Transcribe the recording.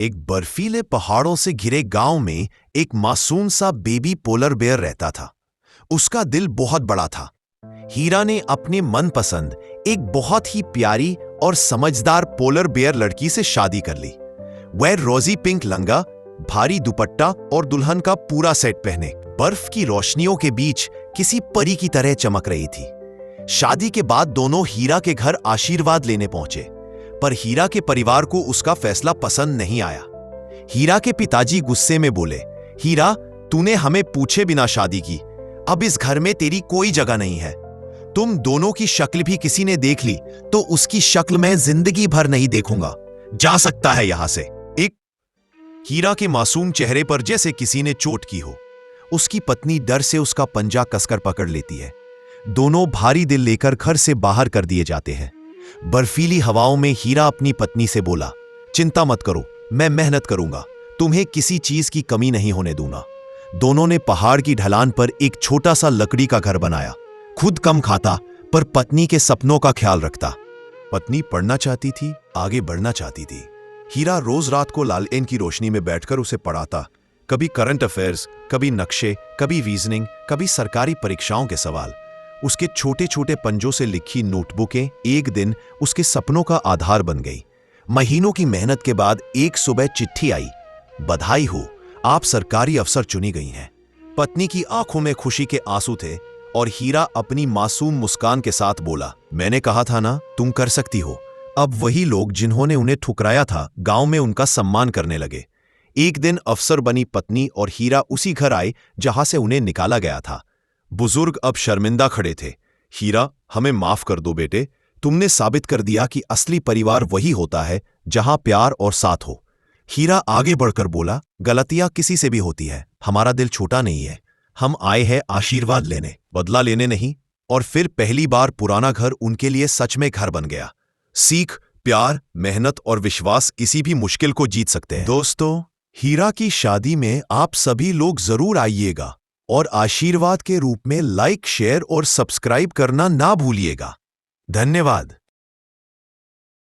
एक बर्फीले पहाड़ों से घिरे गांव में एक मासूम सा बेबी पोलर बेयर रहता था। उसका दिल बहुत बड़ा था। हीरा ने अपने मनपसंद एक बहुत ही प्यारी और समझदार पोलर बेयर लड़की से शादी कर ली। वह रोजी पिंक लंगा, भारी दुपट्टा और दुल्हन का पूरा सेट पहने बर्फ की रोशनियों के बीच किसी परी की तरह चमक रही थी। शादी के बाद दोनों हीरा के घर आशीर्वाद लेने पहुंचे, पर हीरा के परिवार को उसका फैसला पसंद नहीं आया। हीरा के पिताजी गुस्से में बोले, हीरा, तूने हमें पूछे बिना शादी की। अब इस घर में तेरी कोई जगह नहीं है। तुम दोनों की शक्ल भी किसी ने देख ली तो उसकी शक्ल मैं जिंदगी भर नहीं देखूंगा। जा सकता है यहां से। एक हीरा के मासूम चेहरे पर जैसे किसी ने चोट की हो। उसकी पत्नी डर से उसका पंजा कसकर पकड़ लेती है। दोनों भारी दिल लेकर घर से बाहर कर दिए जाते हैं। बर्फीली हवाओं में हीरा अपनी पत्नी से बोला, चिंता मत करो, मैं मेहनत करूंगा, तुम्हें किसी चीज की कमी नहीं होने दूंगा। दोनों ने पहाड़ की ढलान पर एक छोटा सा लकड़ी का घर बनाया। खुद कम खाता पर पत्नी के सपनों का ख्याल रखता। पत्नी पढ़ना चाहती थी, आगे बढ़ना चाहती थी। हीरा रोज रात को लालटेन की रोशनी में बैठकर उसे पढ़ाता। कभी करंट अफेयर्स, कभी नक्शे, कभी रीजनिंग, कभी सरकारी परीक्षाओं के सवाल। उसके छोटे छोटे पंजों से लिखी नोटबुकें एक दिन उसके सपनों का आधार बन गई। महीनों की मेहनत के बाद एक सुबह चिट्ठी आई, बधाई हो, आप सरकारी अफसर चुनी गई हैं। पत्नी की आंखों में खुशी के आंसू थे और हीरा अपनी मासूम मुस्कान के साथ बोला, मैंने कहा था ना, तुम कर सकती हो। अब वही लोग जिन्होंने उन्हें ठुकराया था गांव में उनका सम्मान करने लगे। एक दिन अफसर बनी पत्नी और हीरा उसी घर आए जहां से उन्हें निकाला गया था। बुजुर्ग अब शर्मिंदा खड़े थे। हीरा, हमें माफ कर दो बेटे, तुमने साबित कर दिया कि असली परिवार वही होता है जहां प्यार और साथ हो। हीरा आगे बढ़कर बोला, गलतियां किसी से भी होती है, हमारा दिल छोटा नहीं है। हम आए हैं आशीर्वाद लेने, बदला लेने नहीं। और फिर पहली बार पुराना घर उनके लिए सच में घर बन गया। सीख, प्यार, मेहनत और विश्वास किसी भी मुश्किल को जीत सकते हैं। दोस्तों, हीरा की शादी में आप सभी लोग जरूर आइएगा और आशीर्वाद के रूप में लाइक, शेयर और सब्सक्राइब करना ना भूलिएगा। धन्यवाद।